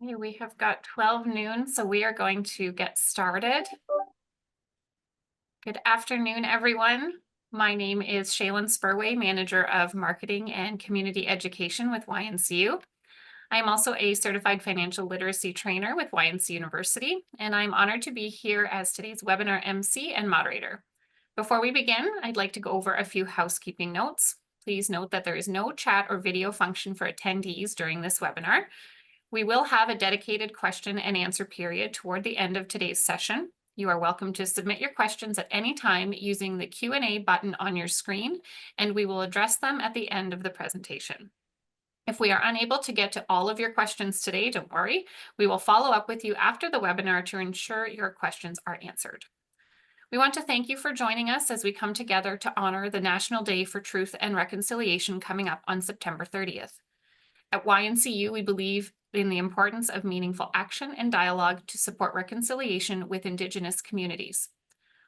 Okay, we have got 12 noon, so we are going to get started. Good afternoon, everyone. My name is Shaylin Spurway, Manager of Marketing and Community Education with YNCU. I am also a certified financial literacy trainer with YNCUniversity, and I'm honored to be here as today's webinar MC and moderator. Before we begin, I'd like to go over a few housekeeping notes. Please note that there is no chat or video function for attendees during this webinar. We will have a dedicated question and answer period toward the end of today's session. You are welcome to submit your questions at any time using the Q&A button on your screen, and we will address them at the end of the presentation. If we are unable to get to all of your questions today, don't worry. We will follow up with you after the webinar to ensure your questions are answered. We want to thank you for joining us as we come together to honor the National Day for Truth and Reconciliation coming up on September 30th. At YNCU, we believe in the importance of meaningful action and dialogue to support reconciliation with Indigenous communities.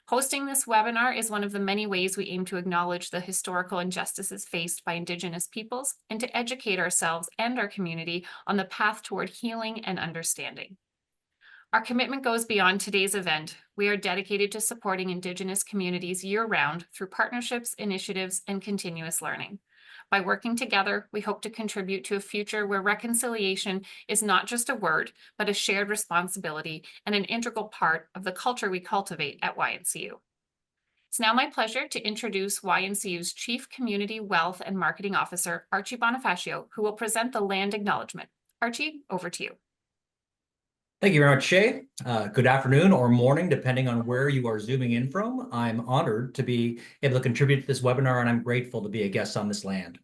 Hosting this webinar is one of the many ways we aim to acknowledge the historical injustices faced by Indigenous peoples and to educate ourselves and our community on the path toward healing and understanding. Our commitment goes beyond today's event. We are dedicated to supporting Indigenous communities year-round through partnerships, initiatives, and continuous learning. By working together, we hope to contribute to a future where reconciliation is not just a word, but a shared responsibility and an integral part of the culture we cultivate at YNCU. It's now my pleasure to introduce YNCU's Chief Community Wealth and Marketing Officer, Archie Bonifacio, who will present the land acknowledgement. Archie, over to you. Thank you very much, Shay. Good afternoon or morning, depending on where you are zooming in from. I'm honored to be able to contribute to this webinar, and I'm grateful to be a guest on this land.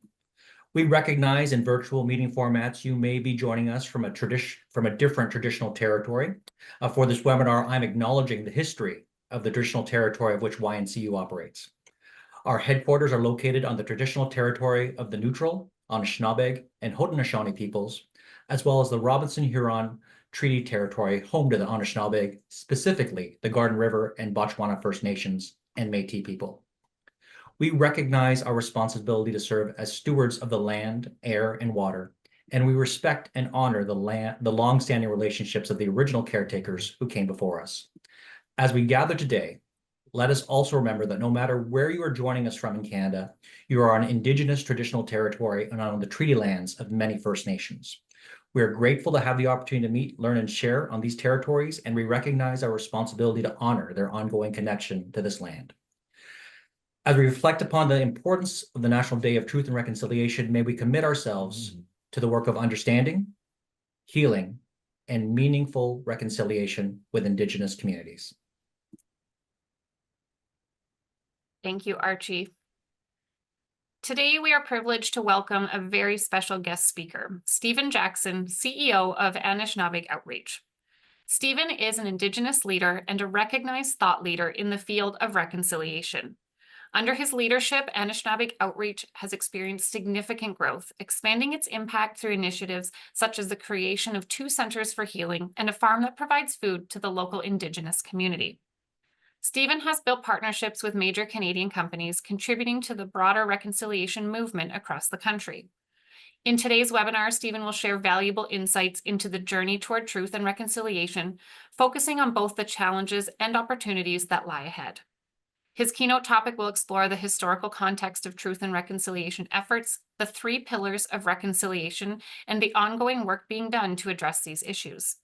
We recognize in virtual meeting formats, you may be joining us from a different traditional territory. For this webinar, I'm acknowledging the history of the traditional territory of which YNCU operates. Our headquarters are located on the traditional territory of the Neutral, Anishnabeg, and Haudenosaunee peoples, as well as the Robinson-Huron Treaty Territory, home to the Anishnabeg, specifically the Garden River and Botswana First Nations and Métis people. We recognize our responsibility to serve as stewards of the land, air, and water, and we respect and honor the long-standing relationships of the original caretakers who came before us. As we gather today, let us also remember that no matter where you are joining us from in Canada, you are on Indigenous traditional territory and on the treaty lands of many First Nations. We are grateful to have the opportunity to meet, learn, and share on these territories, and we recognize our responsibility to honor their ongoing connection to this land. As we reflect upon the importance of the National Day of Truth and Reconciliation, may we commit ourselves to the work of understanding, healing, and meaningful reconciliation with Indigenous communities. Thank you, Archie. Today, we are privileged to welcome a very special guest speaker, Stephen Jackson, CEO of Anishnabeg Outreach. Stephen is an Indigenous leader and a recognized thought leader in the field of reconciliation. Under his leadership, Anishnabeg Outreach has experienced significant growth, expanding its impact through initiatives such as the creation of 2 centers for healing and a farm that provides food to the local Indigenous community. Stephen has built partnerships with major Canadian companies, contributing to the broader reconciliation movement across the country. In today's webinar, Stephen will share valuable insights into the journey toward truth and reconciliation, focusing on both the challenges and opportunities that lie ahead. His keynote topic will explore the historical context of truth and reconciliation efforts, the 3 pillars of reconciliation, and the ongoing work being done to address these issues.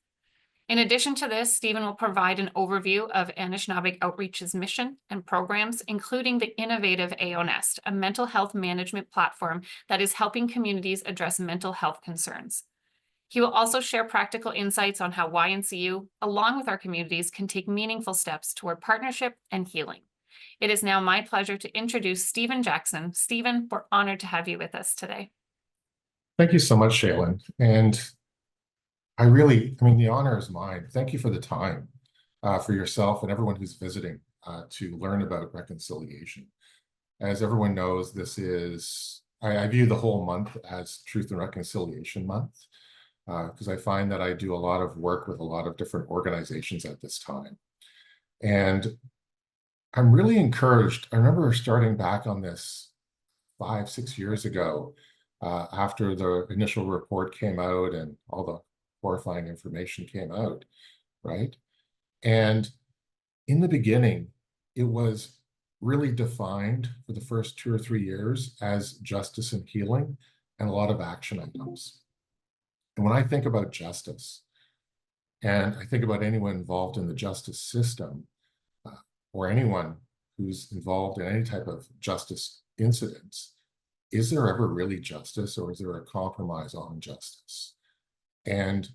In addition to this, Stephen will provide an overview of Anishnabeg Outreach's mission and programs, including the innovative AO Nest, a mental health management platform that is helping communities address mental health concerns. He will also share practical insights on how YNCU, along with our communities, can take meaningful steps toward partnership and healing. It is now my pleasure to introduce Stephen Jackson. Stephen, we're honored to have you with us today. Thank you so much, Shaylin. And I mean, the honor is mine. Thank you for the time for yourself and everyone who's visiting to learn about reconciliation. As everyone knows, I view the whole month as Truth and Reconciliation Month because I find that I do a lot of work with a lot of different organizations at this time. And I'm really encouraged. I remember starting back on this 5-6 years ago after the initial report came out and all the horrifying information came out, right? And in the beginning, it was really defined for the first 2 or 3 years as justice and healing and a lot of action items. And when I think about justice, and I think about anyone involved in the justice system, or anyone who's involved in any type of justice incidents, is there ever really justice, or is there a compromise on justice? And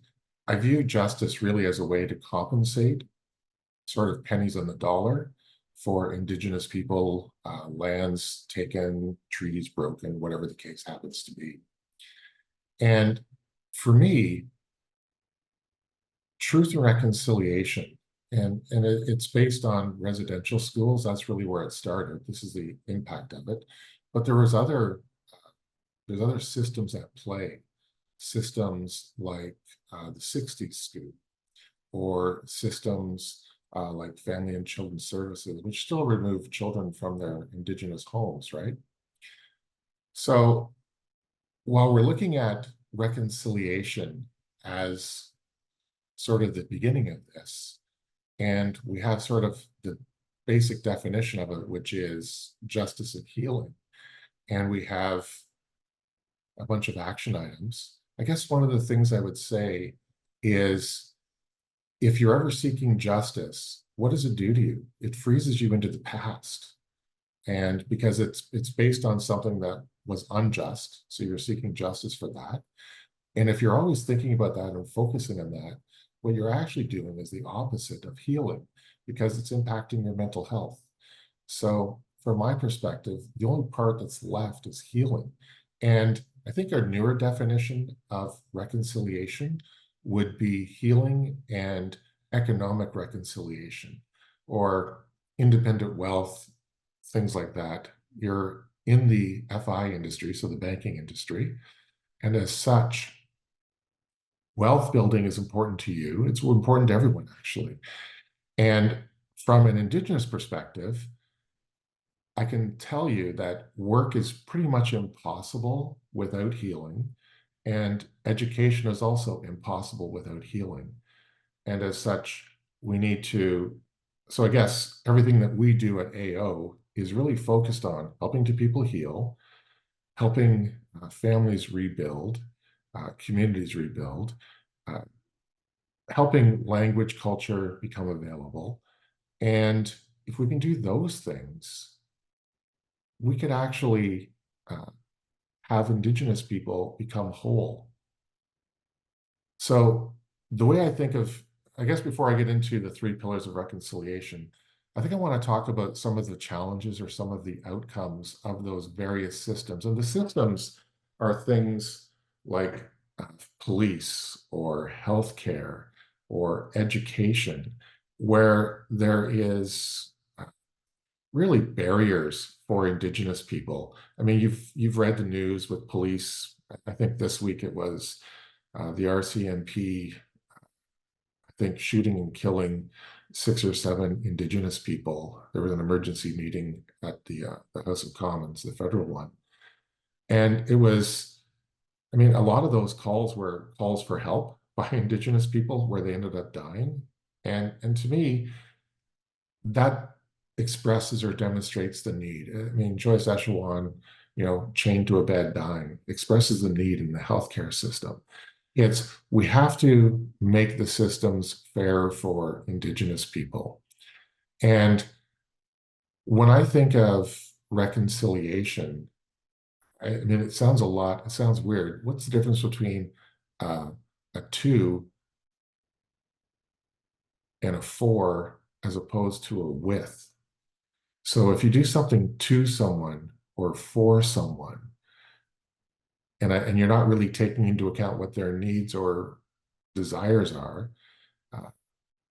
I view justice really as a way to compensate, sort of pennies on the dollar, for Indigenous people, lands taken, treaties broken, whatever the case happens to be. And for me, truth and reconciliation, and it's based on residential schools. That's really where it started. This is the impact of it. But there's other systems at play, systems like the 60s Scoop, or systems like Family and Children's Services, which still remove children from their Indigenous homes, right? So while we're looking at reconciliation as sort of the beginning of this, and we have sort of the basic definition of it, which is justice and healing, and we have a bunch of action items, I guess one of the things I would say is, if you're ever seeking justice, what does it do to you? It freezes you into the past. And because it's based on something that was unjust, so you're seeking justice for that. And if you're always thinking about that and focusing on that, what you're actually doing is the opposite of healing, because it's impacting your mental health. So from my perspective, the only part that's left is healing. And I think our newer definition of reconciliation would be healing and economic reconciliation, or independent wealth, things like that. You're in the FI industry, so the banking industry, and as such, wealth building is important to you. It's important to everyone, actually. And from an Indigenous perspective, I can tell you that work is pretty much impossible without healing, and education is also impossible without healing. And as such, we need to, so I guess everything that we do at AO is really focused on helping people heal, helping families rebuild, communities rebuild, helping language culture become available. And if we can do those things, we could actually have Indigenous people become whole. So the way I think of, I guess before I get into the 3 pillars of reconciliation, I think I want to talk about some of the challenges or some of the outcomes of those various systems. And the systems are things like police or healthcare or education, where there is really barriers for Indigenous people. I mean, you've read the news with police. I think this week it was the RCMP, I think, shooting and killing 6 or 7 Indigenous people. There was an emergency meeting at the House of Commons, the federal one. And it was, I mean, a lot of those calls were calls for help by Indigenous people, where they ended up dying. And to me, that expresses or demonstrates the need. I mean, Joyce Echewan, chained to a bed dying, expresses the need in the healthcare system. We have to make the systems fair for Indigenous people. And when I think of reconciliation, I mean, it sounds weird. What's the difference between a 2 and a 4 as opposed to a with? So if you do something to someone or for someone, and you're not really taking into account what their needs or desires are,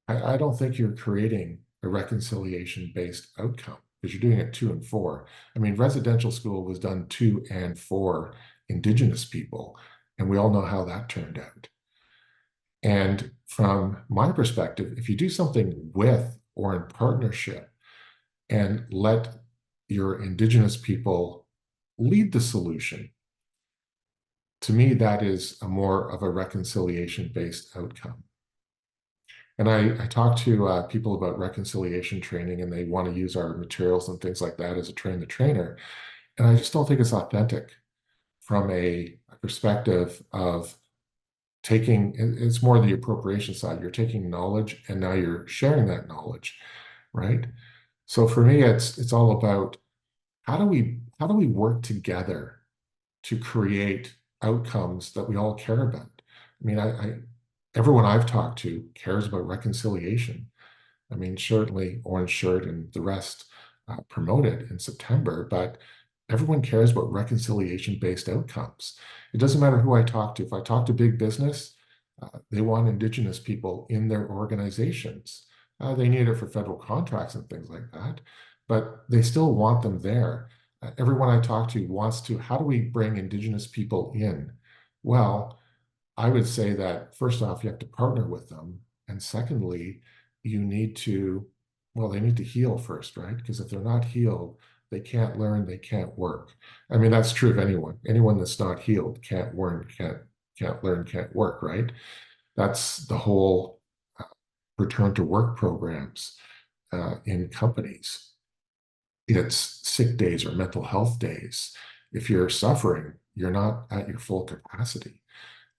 I don't think you're creating a reconciliation-based outcome, because you're doing it to and for. I mean, residential school was done to and for Indigenous people, and we all know how that turned out. And from my perspective, if you do something with or in partnership and let your Indigenous people lead the solution, to me, that is a more of a reconciliation-based outcome. And I talk to people about reconciliation training, and they want to use our materials and things like that as a train the trainer. And I just don't think it's authentic from a perspective of taking, it's more the appropriation side. You're taking knowledge and now you're sharing that knowledge, right? So for me, it's all about how do we work together to create outcomes that we all care about? I mean, everyone I've talked to cares about reconciliation. I mean, certainly Orange Shirt and the rest promote it in September, but everyone cares about reconciliation-based outcomes. It doesn't matter who I talk to. If I talk to big business, they want Indigenous people in their organizations. They need it for federal contracts and things like that, but they still want them there. Everyone I talk to wants to, how do we bring Indigenous people in? Well, I would say that first off, you have to partner with them. And secondly, you need to, well, they need to heal first, right? Because if they're not healed, they can't learn, they can't work. I mean, that's true of anyone. Anyone that's not healed can't learn, can't learn, can't work, right? That's the whole return to work programs in companies. It's sick days or mental health days. If you're suffering, you're not at your full capacity.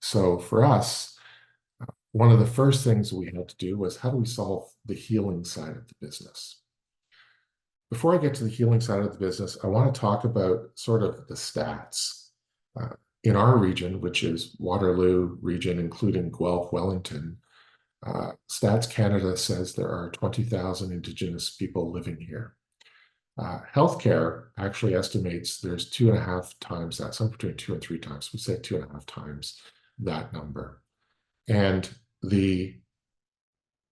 So for us, one of the first things we had to do was how do we solve the healing side of the business? Before I get to the healing side of the business, I want to talk about sort of the stats. In our region, which is Waterloo region, including Guelph, Wellington, Stats Canada says there are 20,000 Indigenous people living here. Healthcare actually estimates there's 2.5 times that, somewhere between 2 and 3 times. We say 2.5 times that number. And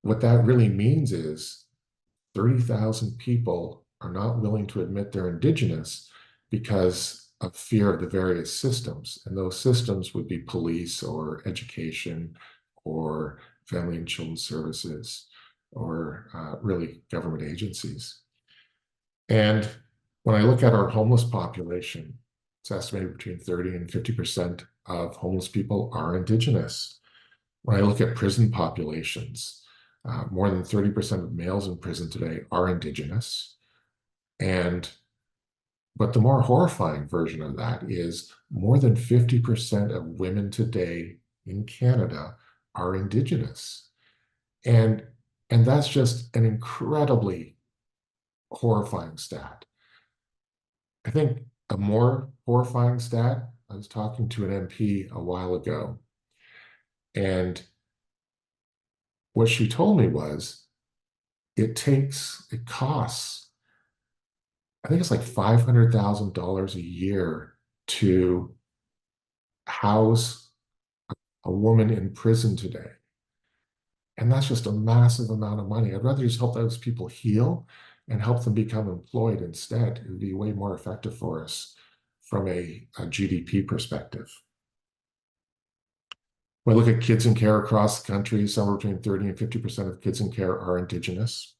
what that really means is 30,000 people are not willing to admit they're Indigenous because of fear of the various systems. And those systems would be police or education or family and children's services or really government agencies. And when I look at our homeless population, it's estimated between 30 and 50% of homeless people are Indigenous. When I look at prison populations, more than 30% of males in prison today are Indigenous. But the more horrifying version of that is more than 50% of women today in Canada are Indigenous. And that's just an incredibly horrifying stat. I think a more horrifying stat, I was talking to an MP a while ago, and what she told me was it costs, I think it's like $500,000 a year to house a woman in prison today. And that's just a massive amount of money. I'd rather just help those people heal and help them become employed instead. It would be way more effective for us from a GDP perspective. When I look at kids in care across the country, somewhere between 30 and 50% of kids in care are Indigenous.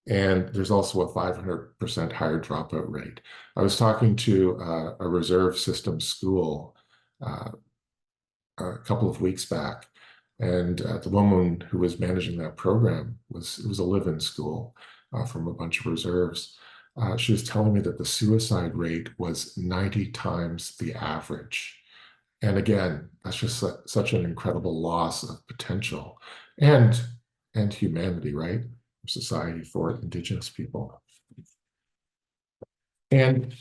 And there's also a 500% higher dropout rate. I was talking to a reserve system school a couple of weeks back, and the woman who was managing that program it was a live-in school from a bunch of reserves. She was telling me that the suicide rate was 90 times the average. And again, that's just such an incredible loss of potential and humanity, right? Society for Indigenous people. And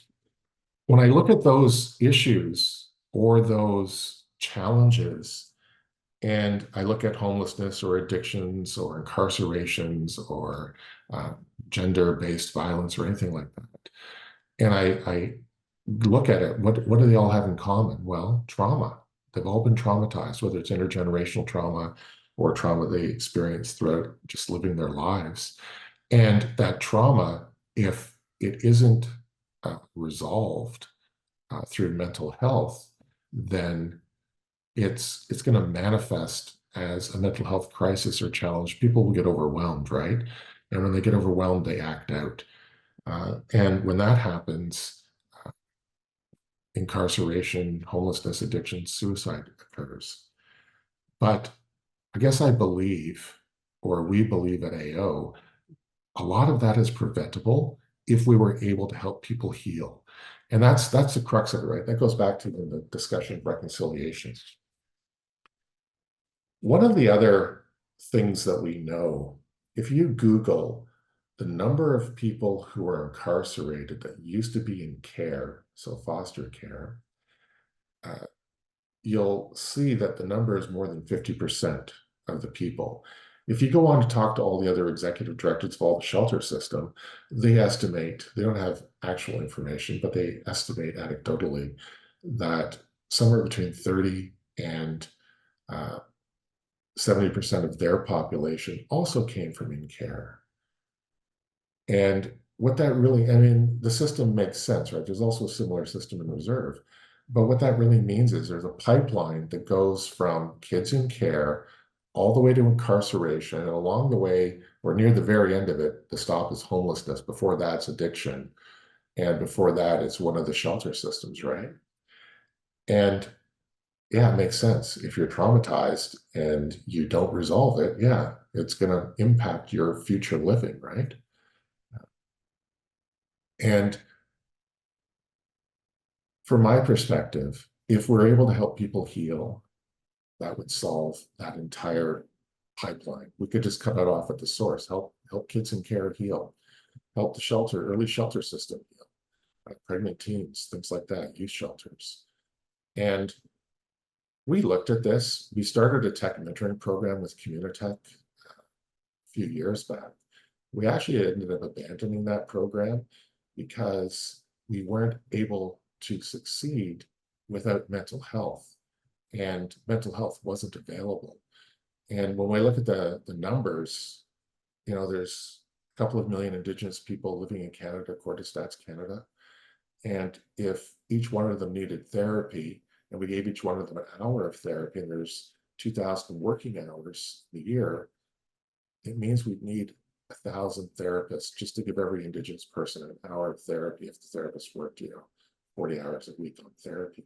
when I look at those issues or those challenges, and I look at homelessness or addictions or incarcerations or gender-based violence or anything like that, and I look at it, what do they all have in common? Well, trauma. They've all been traumatized, whether it's intergenerational trauma or trauma they experience throughout just living their lives. And that trauma, if it isn't resolved through mental health, then it's going to manifest as a mental health crisis or challenge. People will get overwhelmed, right? And when they get overwhelmed, they act out. And when that happens, incarceration, homelessness, addiction, suicide occurs. But I guess I believe, or we believe at AO, a lot of that is preventable if we were able to help people heal. And that's the crux of it, right? That goes back to the discussion of reconciliation. One of the other things that we know, if you Google the number of people who are incarcerated that used to be in care, so foster care, you'll see that the number is more than 50% of the people. If you go on to talk to all the other executive directors of all the shelter system, they estimate, they don't have actual information, but they estimate anecdotally that somewhere between 30 and 70% of their population also came from in care. And what that really, I mean, the system makes sense, right? There's also a similar system in reserve. But what that really means is there's a pipeline that goes from kids in care all the way to incarceration. And along the way, or near the very end of it, the stop is homelessness. Before that, it's addiction. And before that, it's one of the shelter systems, right? And yeah, it makes sense. If you're traumatized and you don't resolve it, yeah, it's going to impact your future living, right? And from my perspective, if we're able to help people heal, that would solve that entire pipeline. We could just cut it off at the source, help kids in care heal, help the early shelter system heal, pregnant teens, things like that, youth shelters. And we looked at this. We started a tech mentoring program with Communitech a few years back. We actually ended up abandoning that program because we weren't able to succeed without mental health, and mental health wasn't available. And when we look at the numbers, you know, there's a couple of million Indigenous people living in Canada, according to Stats Canada. And if each one of them needed therapy, and we gave each one of them an hour of therapy, and there's 2,000 working hours a year, it means we'd need 1,000 therapists just to give every Indigenous person an hour of therapy if the therapist worked, 40 hours a week on therapy.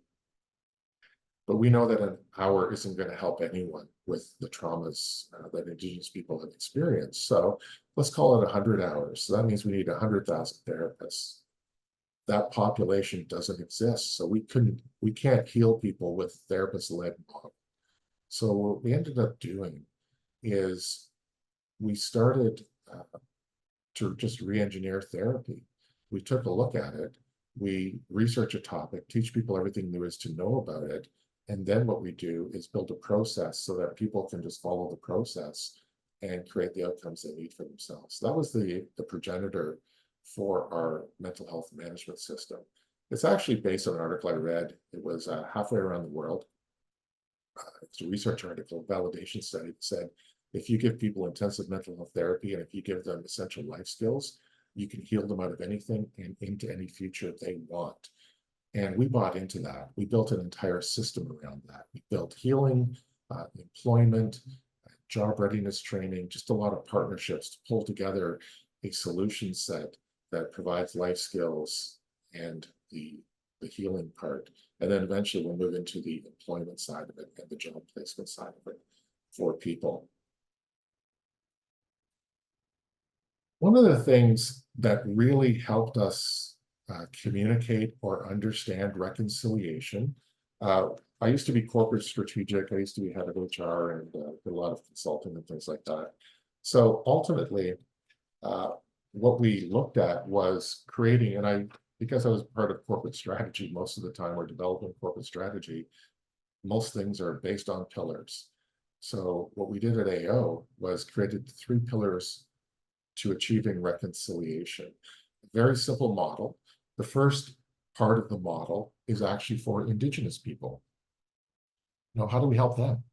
But we know that an hour isn't going to help anyone with the traumas that Indigenous people have experienced. So let's call it 100 hours. So that means we need 100,000 therapists. That population doesn't exist. So we can't heal people with therapist-led model. So what we ended up doing is we started to just re-engineer therapy. We took a look at it. We research a topic, teach people everything there is to know about it. And then what we do is build a process so that people can just follow the process and create the outcomes they need for themselves. So that was the progenitor for our mental health management system. It's actually based on an article I read. It was halfway around the world. It's a research article, validation study that said, if you give people intensive mental health therapy and if you give them essential life skills, you can heal them out of anything and into any future they want. And we bought into that. We built an entire system around that. We built healing, employment, job readiness training, just a lot of partnerships to pull together a solution set that provides life skills and the healing part. And then eventually we'll move into the employment side of it and the job placement side of it for people. One of the things that really helped us communicate or understand reconciliation. I used to be corporate strategic. I used to be head of HR and did a lot of consulting and things like that. So ultimately, what we looked at was creating, and because I was part of corporate strategy most of the time, or developing corporate strategy, most things are based on pillars. So what we did at AO was created 3 pillars to achieving reconciliation. A very simple model. The first part of the model is actually for Indigenous people. Now, how do we help them?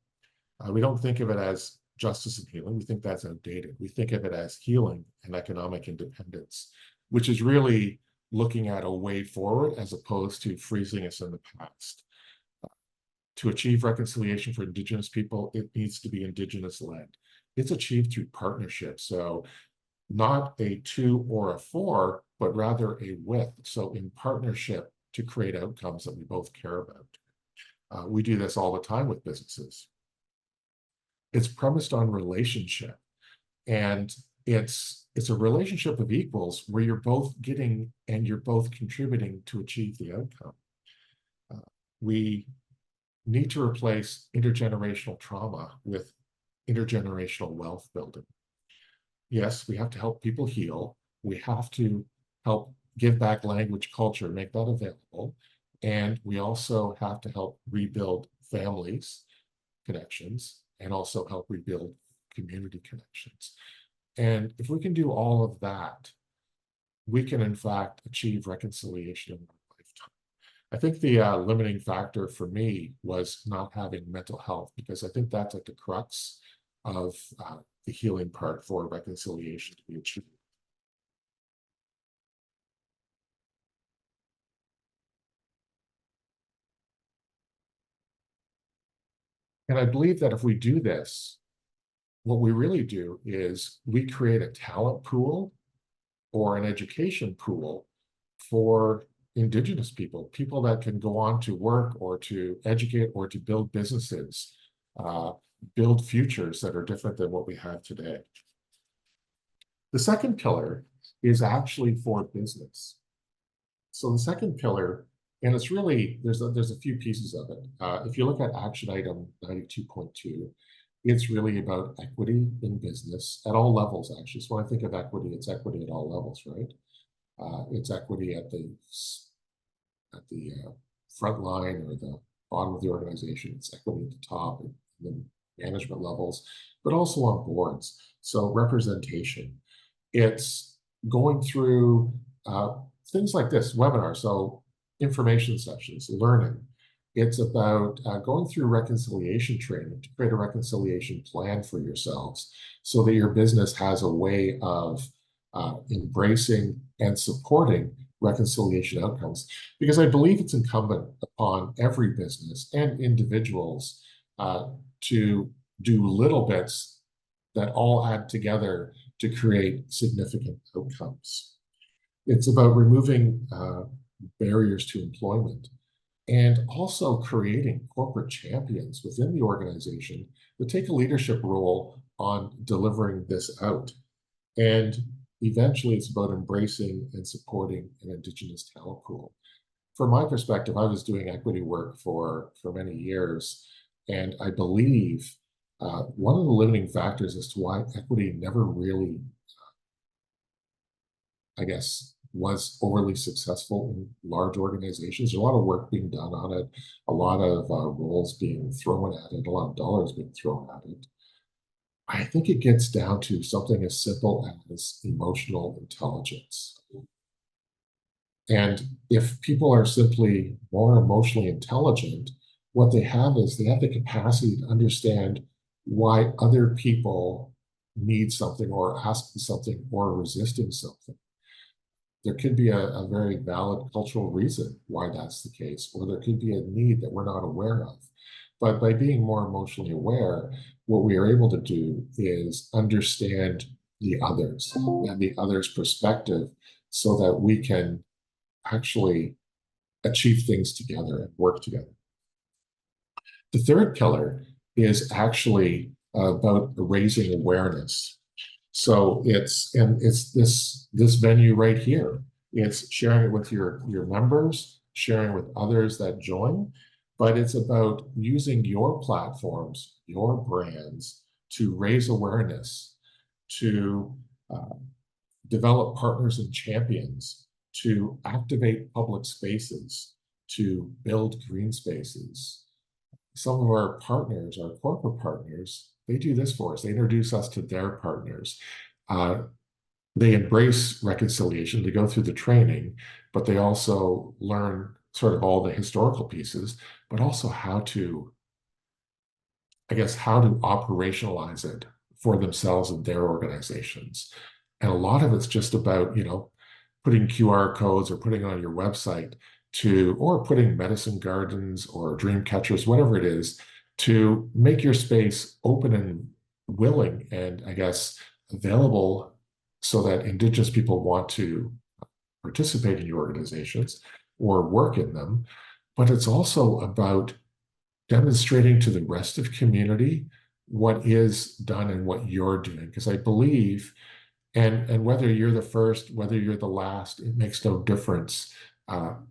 We don't think of it as justice and healing. We think that's outdated. We think of it as healing and economic independence, which is really looking at a way forward as opposed to freezing us in the past. To achieve reconciliation for Indigenous people, it needs to be Indigenous-led. It's achieved through partnership. So not a 2 or a 4, but rather a with. So in partnership to create outcomes that we both care about. We do this all the time with businesses. It's premised on relationship, and it's a relationship of equals where you're both getting and you're both contributing to achieve the outcome. We need to replace intergenerational trauma with intergenerational wealth building. Yes, we have to help people heal. We have to help give back language, culture, make that available. And we also have to help rebuild families, connections, and also help rebuild community connections. And if we can do all of that, we can in fact achieve reconciliation in our lifetime. I think the limiting factor for me was not having mental health, because I think that's at the crux of the healing part for reconciliation to be achieved. And I believe that if we do this, what we really do is we create a talent pool or an education pool for Indigenous people, people that can go on to work or to educate or to build businesses, build futures that are different than what we have today. The second pillar is actually for business. So the second pillar, and it's really, there's a few pieces of it. If you look at action item 92.2, it's really about equity in business at all levels, actually. So when I think of equity, it's equity at all levels, right? It's equity at the front line or the bottom of the organization. It's equity at the top and the management levels, but also on boards. So representation. It's going through things like this webinar. So information sessions, learning. It's about going through reconciliation training to create a reconciliation plan for yourselves so that your business has a way of embracing and supporting reconciliation outcomes. Because I believe it's incumbent upon every business and individuals to do little bits that all add together to create significant outcomes. It's about removing barriers to employment, and also creating corporate champions within the organization that take a leadership role on delivering this out. And eventually it's about embracing and supporting an Indigenous talent pool. From my perspective, I was doing equity work for many years, and I believe one of the limiting factors as to why equity never really, I guess, was overly successful in large organizations. There's a lot of work being done on it, a lot of roles being thrown at it, a lot of dollars being thrown at it. I think it gets down to something as simple as emotional intelligence. And if people are simply more emotionally intelligent, what they have is they have the capacity to understand why other people need something or asking something or resisting something. There could be a very valid cultural reason why that's the case, or there could be a need that we're not aware of. But by being more emotionally aware, what we are able to do is understand the others and the other's perspective so that we can actually achieve things together and work together. The third pillar is actually about raising awareness. So it's this venue right here. It's sharing it with your members, sharing it with others that join, but it's about using your platforms, your brands to raise awareness, to develop partners and champions, to activate public spaces, to build green spaces. Some of our partners, our corporate partners, they do this for us. They introduce us to their partners. They embrace reconciliation. They go through the training, but they also learn sort of all the historical pieces, but also how to, I guess, how to operationalize it for themselves and their organizations. And a lot of it's just about, putting QR codes or putting it on your website or putting medicine gardens or dream catchers, whatever it is, to make your space open and willing and, I guess, available so that Indigenous people want to participate in your organizations, or work in them, but it's also about demonstrating to the rest of community what is done and what you're doing. Because I believe, and whether you're the first, whether you're the last, it makes no difference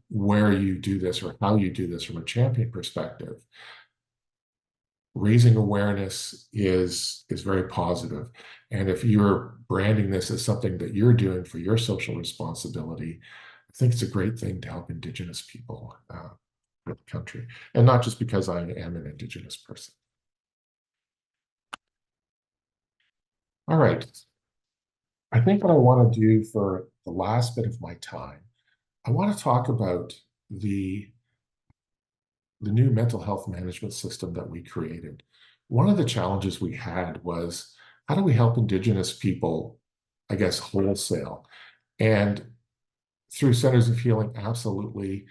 where you do this or how you do this from a champion perspective. Raising awareness is very positive. And if you're branding this as something that you're doing for your social responsibility, I think it's a great thing to help Indigenous people in the country. And not just because I am an Indigenous person. All right. I think what I want to do for the last bit of my time, I want to talk about the new mental health management system that we created. One of the challenges we had was, how do we help Indigenous people, I guess, wholesale? And through centers of healing, absolutely.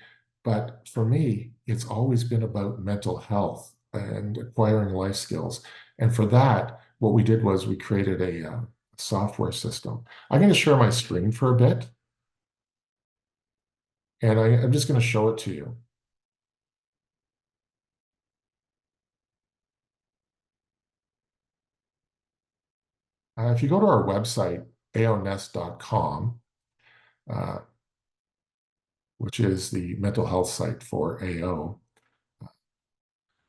But for me, it's always been about mental health and acquiring life skills. And for that, what we did was we created a software system. I'm going to share my screen for a bit. And I'm just going to show it to you. If you go to our website, aonest.com, which is the mental health site for AO,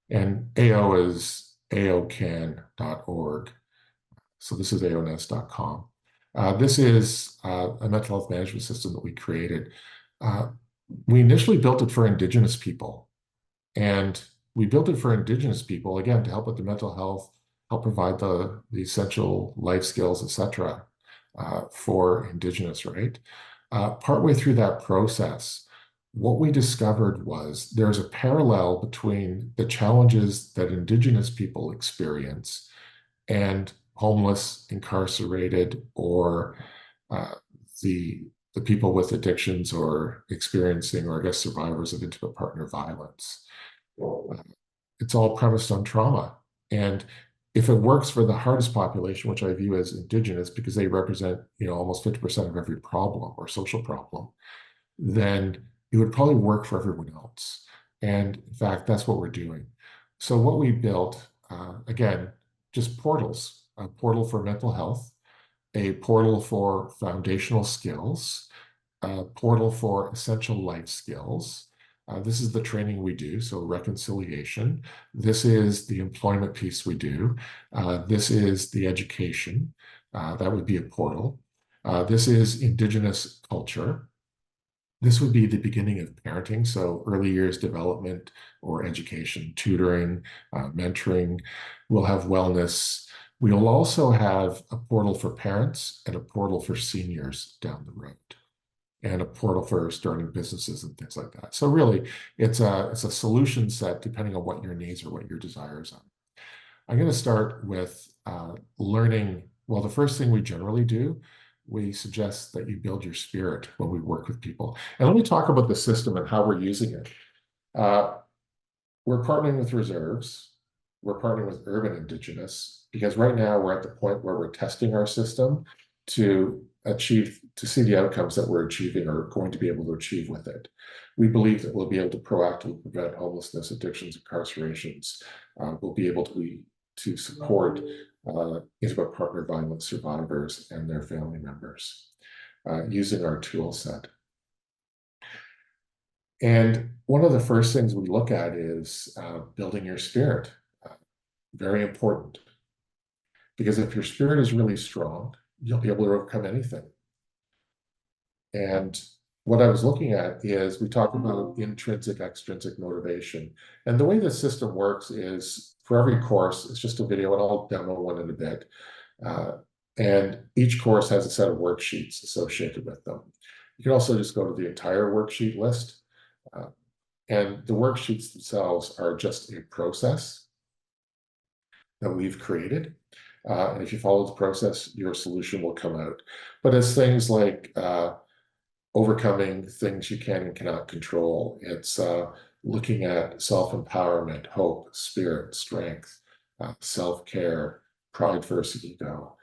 and AO is aocan.org. So this is aonest.com. This is a mental health management system that we created. We initially built it for Indigenous people, and we built it for Indigenous people, again, to help with the mental health, help provide the essential life skills, etc., for Indigenous, right? Partway through that process, what we discovered was there's a parallel between the challenges that Indigenous people experience and homeless, incarcerated, or the people with addictions or experiencing, or I guess survivors of intimate partner violence. It's all premised on trauma. And if it works for the hardest population, which I view as Indigenous, because they represent, almost 50% of every problem or social problem, then it would probably work for everyone else. And in fact, that's what we're doing. So what we built, again, just portals, a portal for mental health, a portal for foundational skills, a portal for essential life skills. This is the training we do, so reconciliation. This is the employment piece we do. This is the education. That would be a portal. This is Indigenous culture. This would be the beginning of parenting, so early years development or education, tutoring, mentoring. We'll have wellness. We'll also have a portal for parents and a portal for seniors down the road, and a portal for starting businesses and things like that. So really, it's a solution set depending on what your needs or what your desires are. I'm going to start with learning. Well, the first thing we generally do, we suggest that you build your spirit when we work with people. And let me talk about the system and how we're using it. We're partnering with reserves. We're partnering with urban Indigenous, because right now we're at the point where we're testing our system to see the outcomes that we're achieving or going to be able to achieve with it. We believe that we'll be able to proactively prevent homelessness, addictions, incarcerations. We'll be able to support intimate partner violence survivors and their family members using our tool set. And one of the first things we look at is building your spirit. Very important. Because if your spirit is really strong, you'll be able to overcome anything. And what I was looking at is, we talk about intrinsic, extrinsic motivation. And the way the system works is, for every course, it's just a video, and I'll demo one in a bit. And each course has a set of worksheets associated with them. You can also just go to the entire worksheet list. And the worksheets themselves are just a process that we've created. And if you follow the process, your solution will come out. But it's things like overcoming things you can and cannot control. It's looking at self-empowerment, hope, spirit, strength, self-care, pride versus ego,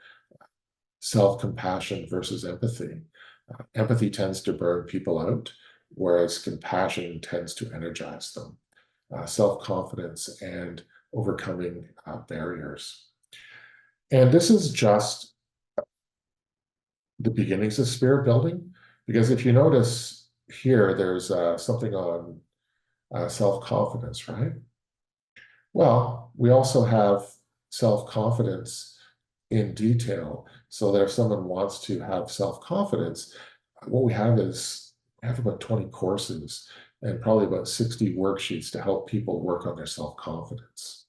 self-compassion versus empathy. Empathy tends to burn people out, whereas compassion tends to energize them. Self-confidence and overcoming barriers. And this is just the beginnings of spirit building, because if you notice here, there's something on self-confidence, right? Well, we also have self-confidence in detail, so that if someone wants to have self-confidence, what we have is about 20 courses and probably about 60 worksheets to help people work on their self-confidence.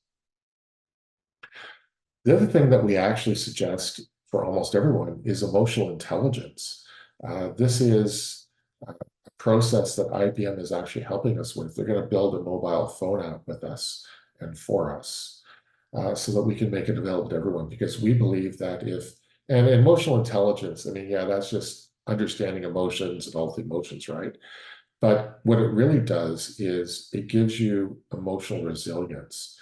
The other thing that we actually suggest for almost everyone is emotional intelligence. This is a process that IBM is actually helping us with. They're going to build a mobile phone app with us and for us, so that we can make it available to everyone, because we believe that and emotional intelligence, I mean, yeah, that's just understanding emotions and all the emotions, right? But what it really does is it gives you emotional resilience.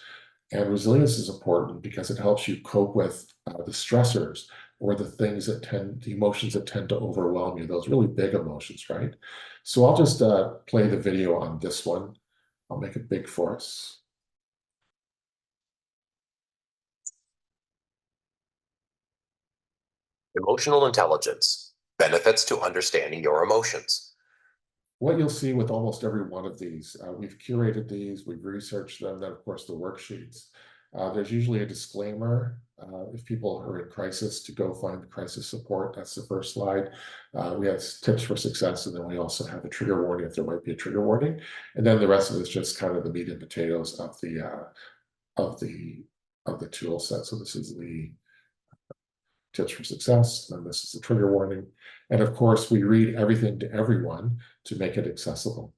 And resilience is important because it helps you cope with the stressors or the emotions that tend to overwhelm you, those really big emotions, right? So I'll just play the video on this one. I'll make it big for us. Emotional intelligence, benefits to understanding your emotions. What you'll see with almost every one of these, we've curated these, we've researched them, then of course the worksheets. There's usually a disclaimer if people are in crisis to go find the crisis support. That's the first slide. We have tips for success, and then we also have a trigger warning if there might be a trigger warning. And then the rest of it is just kind of the meat and potatoes of the tool set. So this is the tips for success, and this is the trigger warning. And of course, we read everything to everyone to make it accessible.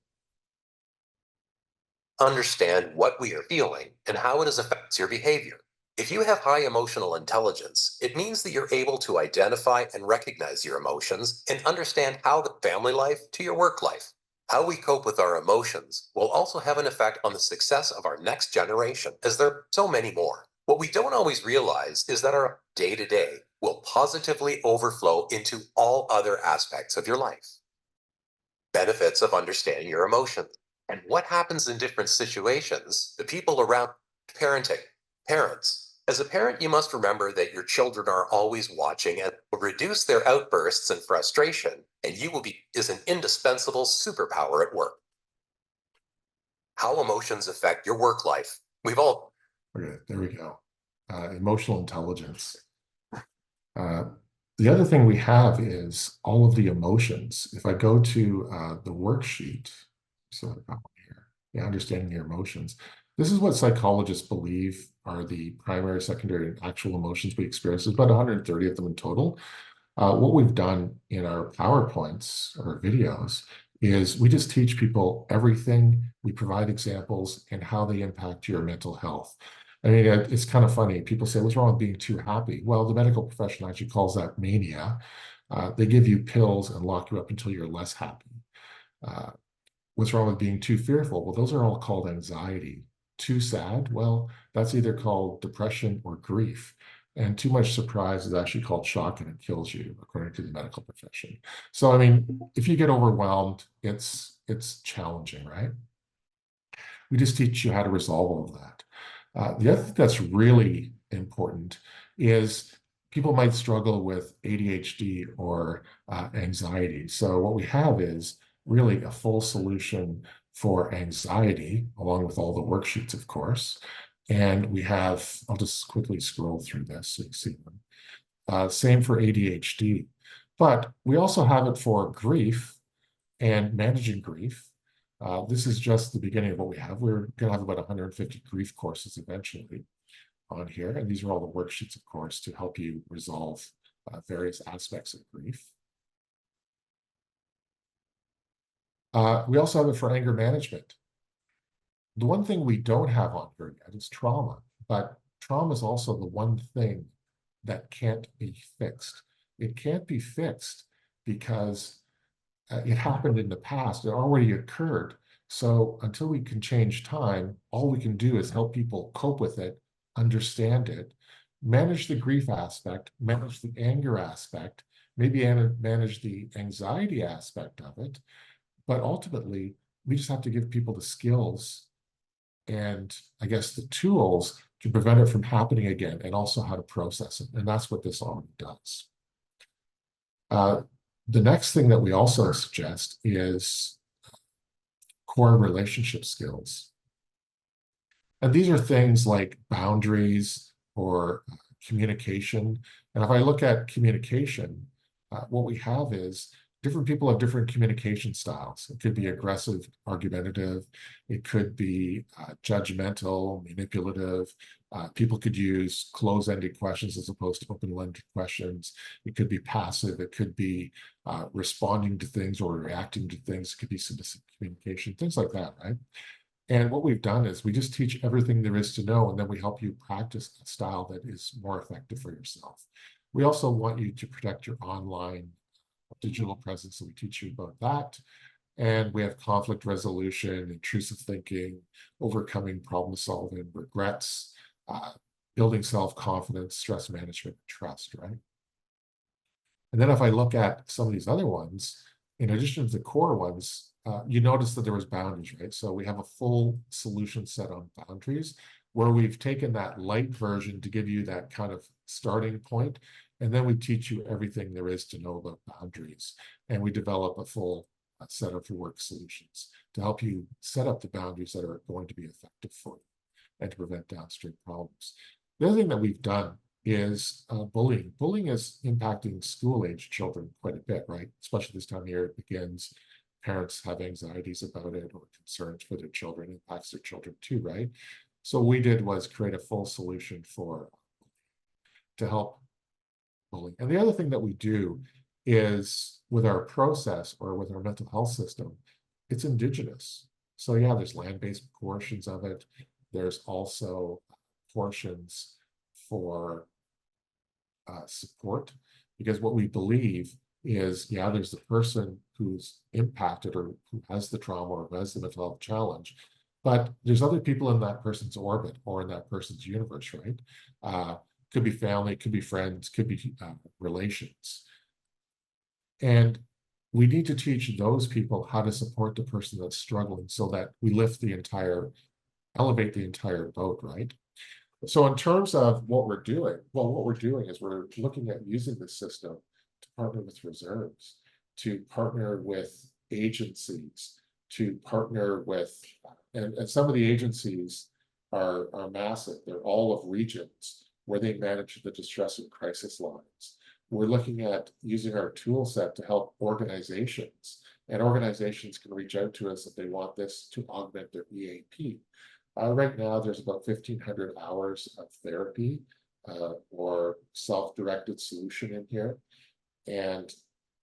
Understand what we are feeling and how it affects your behavior. If you have high emotional intelligence, it means that you're able to identify and recognize your emotions and understand how the family life to your work life. How we cope with our emotions will also have an effect on the success of our next generation, as there are so many more. What we don't always realize is that our day-to-day will positively overflow into all other aspects of your life. Benefits of understanding your emotions and what happens in different situations, the people around parenting. Parents. As a parent, you must remember that your children are always watching and will reduce their outbursts and frustration, and you will be is an indispensable superpower at work. How emotions affect your work life. Okay, there we go. Emotional intelligence. The other thing we have is all of the emotions. If I go to the worksheet, so here, yeah, understanding your emotions. This is what psychologists believe are the primary, secondary, and actual emotions we experience. There's about 130 of them in total. What we've done in our PowerPoints or videos is we just teach people everything. We provide examples and how they impact your mental health. I mean, it's kind of funny. People say, what's wrong with being too happy? Well, the medical profession actually calls that mania. They give you pills and lock you up until you're less happy. What's wrong with being too fearful? Well, those are all called anxiety. Too sad? Well, that's either called depression or grief. And too much surprise is actually called shock, and it kills you, according to the medical profession. So, I mean, if you get overwhelmed, it's challenging, right? We just teach you how to resolve all of that. The other thing that's really important is people might struggle with ADHD or anxiety. So what we have is really a full solution for anxiety, along with all the worksheets, of course. And we have, I'll just quickly scroll through this so you see them. Same for ADHD. But we also have it for grief and managing grief. This is just the beginning of what we have. We're going to have about 150 grief courses eventually on here. And these are all the worksheets, of course, to help you resolve various aspects of grief. We also have it for anger management. The one thing we don't have on here yet is trauma, but trauma is also the one thing that can't be fixed. It can't be fixed because it happened in the past, it already occurred. So until we can change time, all we can do is help people cope with it, understand it, manage the grief aspect, manage the anger aspect, maybe manage the anxiety aspect of it, But ultimately, we just have to give people the skills and I guess the tools to prevent it from happening again, and also how to process it. And that's what this audit does. The next thing that we also suggest is core relationship skills. And these are things like boundaries or communication. And if I look at communication, what we have is different people have different communication styles. It could be aggressive, argumentative. It could be judgmental, manipulative. People could use close-ended questions as opposed to open-ended questions. It could be passive. It could be responding to things or reacting to things. It could be submissive communication, things like that, right? And what we've done is we just teach everything there is to know, and then we help you practice a style that is more effective for yourself. We also want you to protect your online digital presence, so we teach you about that. And we have conflict resolution, intrusive thinking, overcoming problem solving, regrets, building self-confidence, stress management, and trust, right? And then if I look at some of these other ones, in addition to the core ones, you notice that there was boundaries, right? So we have a full solution set on boundaries, where we've taken that light version to give you that kind of starting point, and then we teach you everything there is to know about boundaries. And we develop a full set of work solutions to help you set up the boundaries that are going to be effective for you and to prevent downstream problems. The other thing that we've done is bullying. Bullying is impacting school-age children quite a bit, right? Especially this time of year, it begins. Parents have anxieties about it or concerns for their children. It impacts their children too, right? So what we did was create a full solution to help bullying. And the other thing that we do is with our process or with our mental health system, it's Indigenous. So yeah, there's land-based portions of it. There's also portions for support, because what we believe is, yeah, there's the person who's impacted or who has the trauma or who has the mental health challenge, but there's other people in that person's orbit or in that person's universe, right? Could be family, could be friends, could be relations. And we need to teach those people how to support the person that's struggling so that we elevate the entire boat, right? So in terms of what we're doing, well, what we're doing is we're looking at using the system to partner with reserves, to partner with agencies, to partner with, and some of the agencies are massive. They're all of regions where they manage the distress and crisis lines. We're looking at using our tool set to help organizations, and organizations can reach out to us if they want this to augment their EAP. Right now, there's about 1,500 hours of therapy or self-directed solution in here, and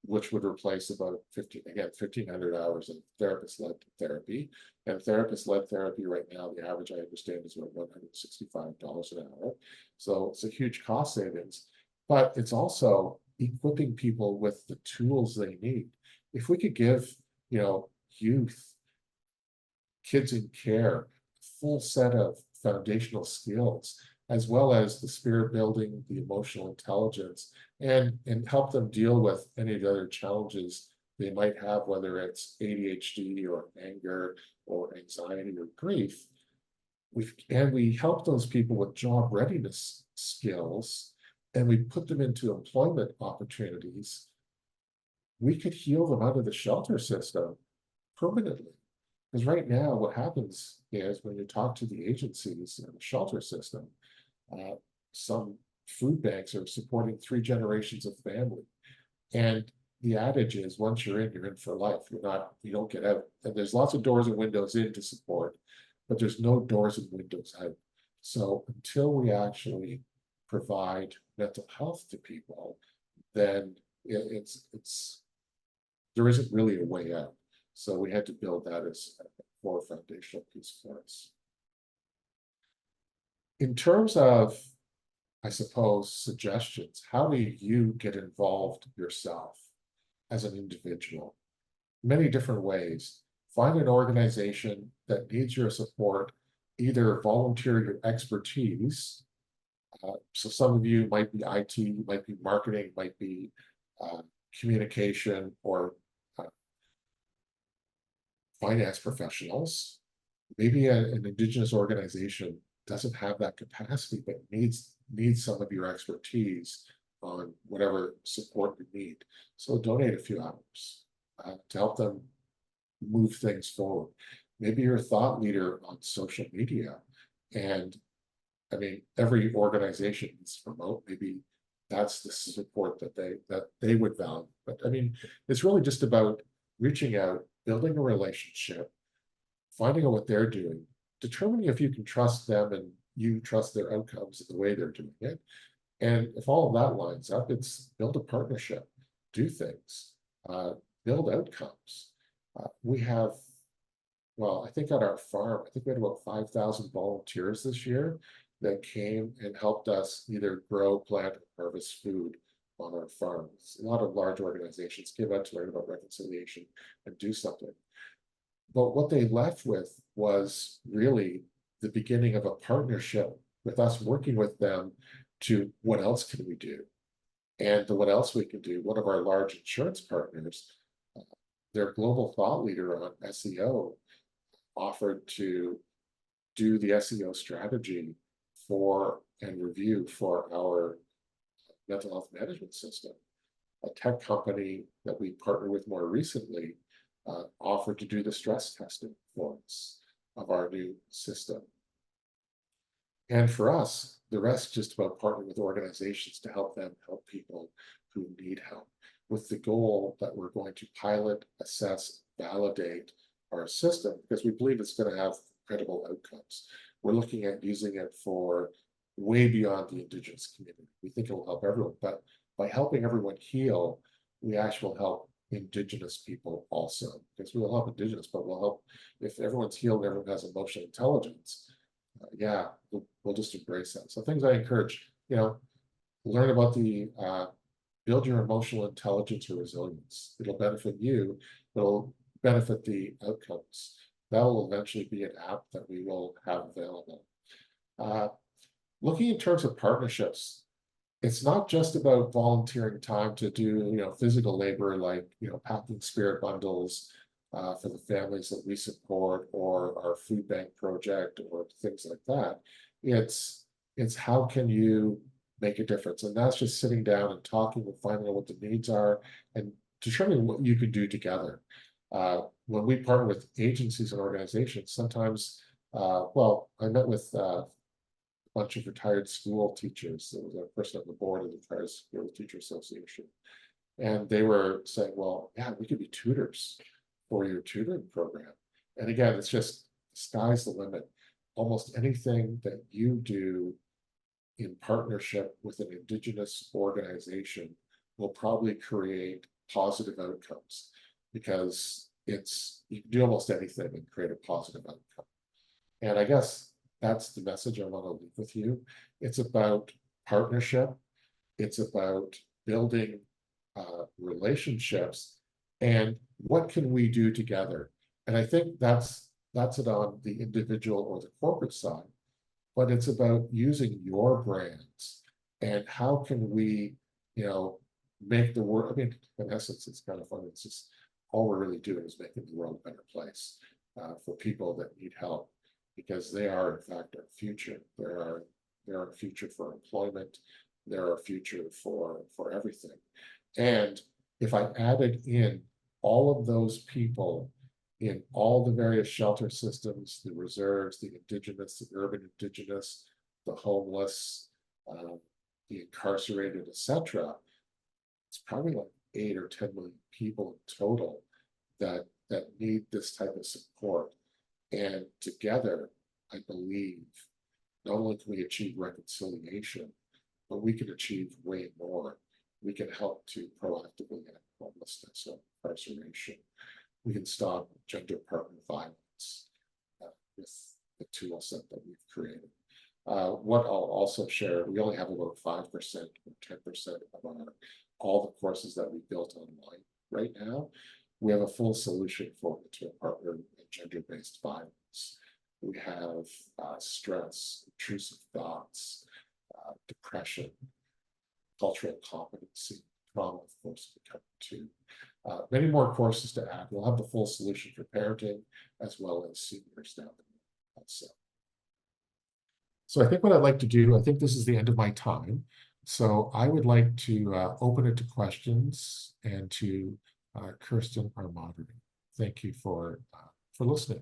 which would replace about 1,500 hours of therapist-led therapy. And therapist-led therapy right now, the average I understand is about $165 an hour. So it's a huge cost savings, but it's also equipping people with the tools they need. If we could give, youth, kids in care, full set of foundational skills, as well as the spirit building, the emotional intelligence, and help them deal with any of the other challenges they might have, whether it's ADHD or anger or anxiety or grief. We help those people with job readiness skills, and we put them into employment opportunities. We could heal them out of the shelter system permanently. Because right now, what happens is when you talk to the agencies in the shelter system, some food banks are supporting 3 generations of family. And the adage is, once you're in for life. You don't get out. And there's lots of doors and windows in to support, but there's no doors and windows out. So until we actually provide mental health to people, then there isn't really a way out. So we had to build that as a core foundational piece for us. In terms of, I suppose, suggestions, how do you get involved yourself as an individual? Many different ways. Find an organization that needs your support, either volunteer your expertise. So some of you might be IT, might be marketing, might be communication, or finance professionals. Maybe an Indigenous organization doesn't have that capacity, but needs some of your expertise on whatever support you need. So donate a few hours to help them move things forward. Maybe you're a thought leader on social media, and I mean, every organization needs to promote. Maybe that's the support that they would value. But I mean, it's really just about reaching out, building a relationship, finding out what they're doing, determining if you can trust them and you trust their outcomes the way they're doing it. And if all of that lines up, it's build a partnership, do things, build outcomes. We have, well, I think at our farm, I think we had about 5,000 volunteers this year that came and helped us either grow, plant, or harvest food on our farms. A lot of large organizations came out to learn about reconciliation and do something. But what they left with was really the beginning of a partnership with us working with them to what else can we do? And the what else we can do, one of our large insurance partners, their global thought leader on SEO, offered to do the SEO strategy for and review for our mental health management system. A tech company that we partnered with more recently offered to do the stress testing for us of our new system. And for us, the rest just about partnering with organizations to help them help people who need help, with the goal that we're going to pilot, assess, validate our system, because we believe it's going to have credible outcomes. We're looking at using it for way beyond the Indigenous community. We think it will help everyone, but by helping everyone heal, we actually will help Indigenous people also, because we will help Indigenous, but we'll help if everyone's healed, everyone has emotional intelligence. Yeah, we'll just embrace that. So things I encourage, learn about build your emotional intelligence or resilience. It'll benefit you, it'll benefit the outcomes. That will eventually be an app that we will have available. Looking in terms of partnerships, it's not just about volunteering time to do, physical labor like, packing spirit bundles for the families that we support, or our food bank project, or things like that. It's how can you make a difference? And that's just sitting down and talking and finding out what the needs are and determining what you can do together. When we partner with agencies and organizations, sometimes, I met with a bunch of retired school teachers. There was a person on the board of the Retired School Teacher Association. And they were saying, well, yeah, we could be tutors for your tutoring program. And again, it's just sky's the limit. Almost anything that you do in partnership with an Indigenous organization will probably create positive outcomes, because you can do almost anything and create a positive outcome. And I guess that's the message I want to leave with you. It's about partnership. It's about building relationships, and what can we do together? And I think that's it on the individual or the corporate side, but it's about using your brands and how can we, make the world. I mean, in essence, it's kind of funny. It's just all we're really doing is making the world a better place for people that need help, because they are in fact our future. They're our future for employment. They're our future for everything. And if I added in all of those people in all the various shelter systems, the reserves, the Indigenous, the urban Indigenous, the homeless, the incarcerated, etc., it's probably like 8 or 10 million people in total that need this type of support. And together, I believe, not only can we achieve reconciliation, but we can achieve way more. We can help to proactively end homelessness or incarceration. We can stop gender partner violence with the tool set that we've created. What I'll also share, we only have about 5% or 10% of all the courses that we built online right now. We have a full solution for to partner in gender-based violence. We have stress, intrusive thoughts, depression, cultural competency, trauma, of course, to many more courses to add. We'll have the full solution for parenting as well as seniors down there. So I think what I'd like to do, I think this is the end of my time. So I would like to open it to questions and to Kirsten, our moderator. Thank you for listening.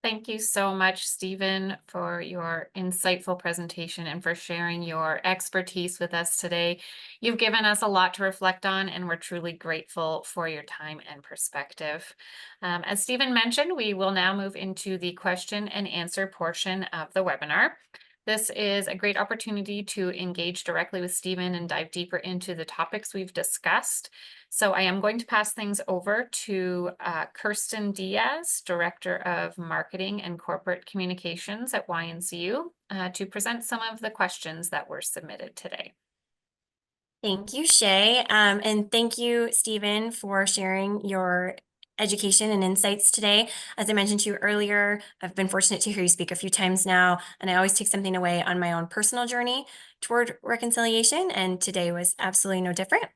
Thank you so much, Stephen, for your insightful presentation and for sharing your expertise with us today. You've given us a lot to reflect on, and we're truly grateful for your time and perspective. As Stephen mentioned, we will now move into the question and answer portion of the webinar. This is a great opportunity to engage directly with Stephen and dive deeper into the topics we've discussed. So I am going to pass things over to Kirsten Diaz, Director of Marketing and Corporate Communications at YNCU, to present some of the questions that were submitted today. Thank you, Shay. And thank you, Stephen, for sharing your education and insights today. As I mentioned to you earlier, I've been fortunate to hear you speak a few times now, and I always take something away on my own personal journey toward reconciliation, and today was absolutely no different.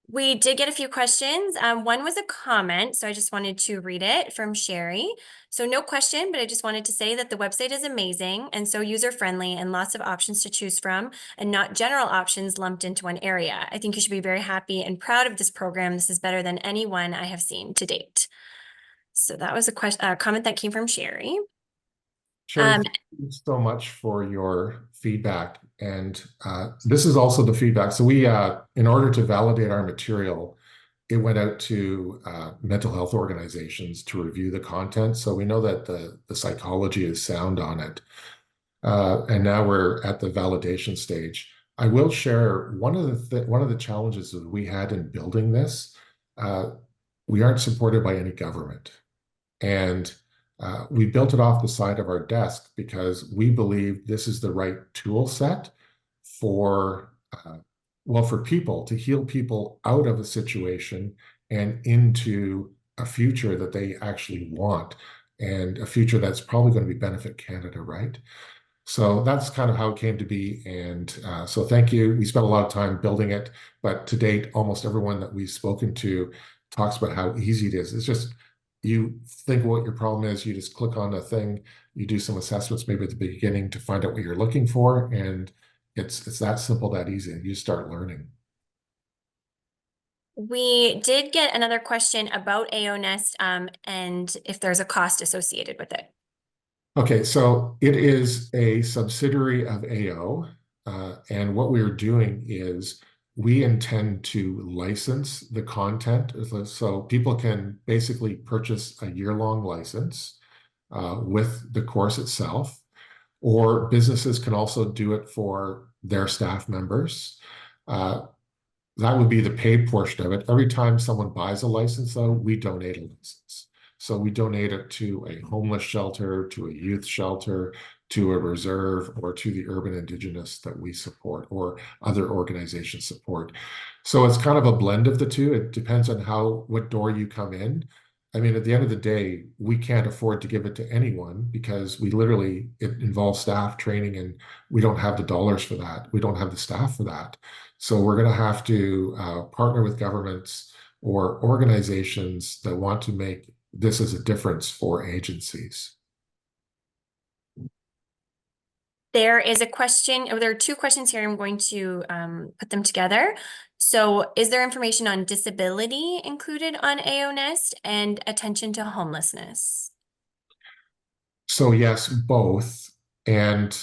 We did get a few questions. One was a comment, so I just wanted to read it from Sherry. So no question, but I just wanted to say that the website is amazing and so user-friendly and lots of options to choose from and not general options lumped into one area. I think you should be very happy and proud of this program. This is better than any one I have seen to date. So that was a comment that came from Sherry. Sherry, thank you so much for your feedback. And this is also the feedback. So we, in order to validate our material, it went out to mental health organizations to review the content. So we know that the psychology is sound on it. And now we're at the validation stage. I will share one of the challenges that we had in building this. We aren't supported by any government. And we built it off the side of our desk because we believe this is the right tool set for, for people to heal people out of a situation and into a future that they actually want, and a future that's probably going to be benefit Canada, right? So that's kind of how it came to be. And so thank you. We spent a lot of time building it, but to date, almost everyone that we've spoken to talks about how easy it is. It's just, you think what your problem is, you just click on the thing, you do some assessments maybe at the beginning to find out what you're looking for, and it's that simple, that easy, and you start learning. We did get another question about AO Nest and if there's a cost associated with it. Okay, so it is a subsidiary of AO, and what we're doing is we intend to license the content, so people can basically purchase a year-long license with the course itself, or businesses can also do it for their staff members. That would be the paid portion of it. Every time someone buys a license, though, we donate a license. So we donate it to a homeless shelter, to a youth shelter, to a reserve, or to the urban Indigenous that we support, or other organizations support. So it's kind of a blend of the two. It depends on what door you come in. I mean, at the end of the day, we can't afford to give it to anyone because it involves staff training, and we don't have the dollars for that. We don't have the staff for that. So we're going to have to partner with governments or organizations that want to make this as a difference for agencies. There is a question, there are two questions here. I'm going to put them together. So is there information on disability included on AO Nest and attention to homelessness? So yes, both. And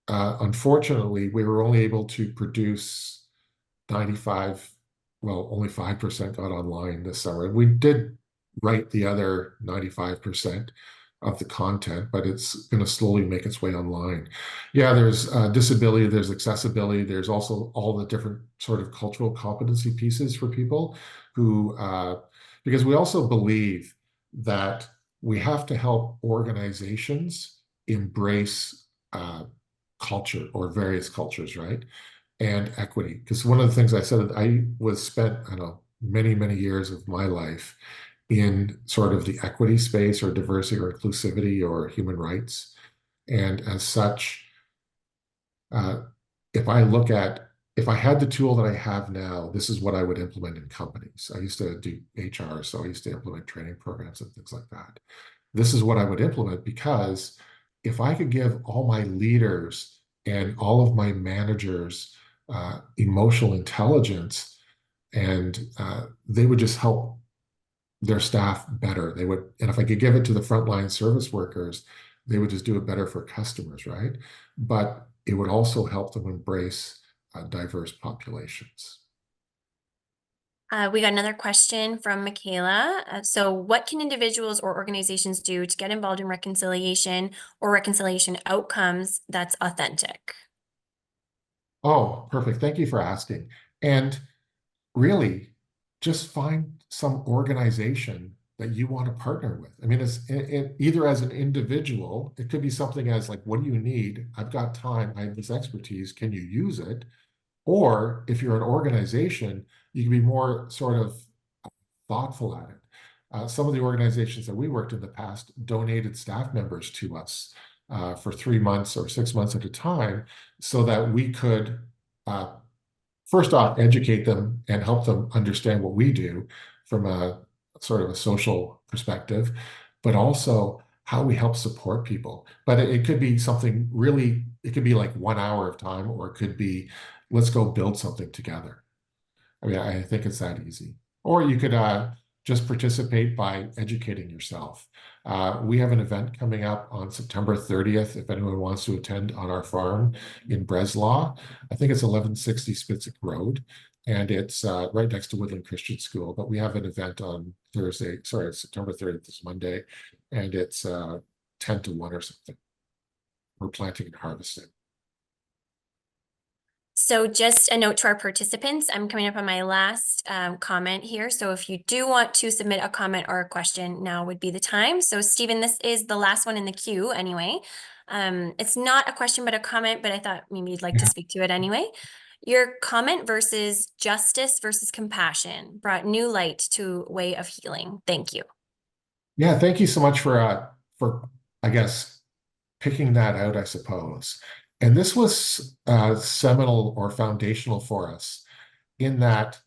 unfortunately, we were only able to produce 95, only 5% got online this summer. We did write the other 95% of the content, but it's going to slowly make its way online. Yeah, there's disability, there's accessibility, there's also all the different sort of cultural competency pieces for people who, because we also believe that we have to help organizations embrace culture, or various cultures, right? And equity. Because one of the things I said, I spent, I don't know, many, many years of my life in sort of the equity space, or diversity, or inclusivity, or human rights. And as such, if I look at if I had the tool that I have now, this is what I would implement in companies. I used to do HR, so I used to implement training programs and things like that. This is what I would implement, because if I could give all my leaders and all of my managers emotional intelligence, and they would just help their staff better. They would, and if I could give it to the frontline service workers, they would just do it better for customers, right? But it would also help them embrace diverse populations. We got another question from Michaela. So what can individuals or organizations do to get involved in reconciliation or reconciliation outcomes that's authentic? Oh, perfect. Thank you for asking. And really, just find some organization that you want to partner with. I mean, either as an individual, it could be something as like, what do you need? I've got time, I have this expertise, can you use it? Or if you're an organization, you can be more sort of thoughtful at it. Some of the organizations that we worked in the past donated staff members to us for 3 months or 6 months at a time, so that we could first off educate them and help them understand what we do from a sort of a social perspective, but also how we help support people. But it could be something really, it could be like 1 hour of time, or it could be, let's go build something together. I mean, I think it's that easy. Or you could just participate by educating yourself. We have an event coming up on September 30th, if anyone wants to attend, on our farm in Breslaw. I think it's 1160 Spitzik Road, and it's right next to Woodland Christian School. But we have an event on Thursday, sorry, it's September 30th, is Monday, and it's 10 to 1 or something. We're planting and harvesting. So just a note to our participants, I'm coming up on my last comment here. So if you do want to submit a comment or a question, now would be the time. So Stephen, this is the last one in the queue anyway. It's not a question, but a comment, but I thought maybe you'd like to speak to it anyway. Your comment versus justice versus compassion brought new light to way of healing. Thank you. Yeah, thank you so much for I guess picking that out, I suppose. And this was seminal or foundational for us, in that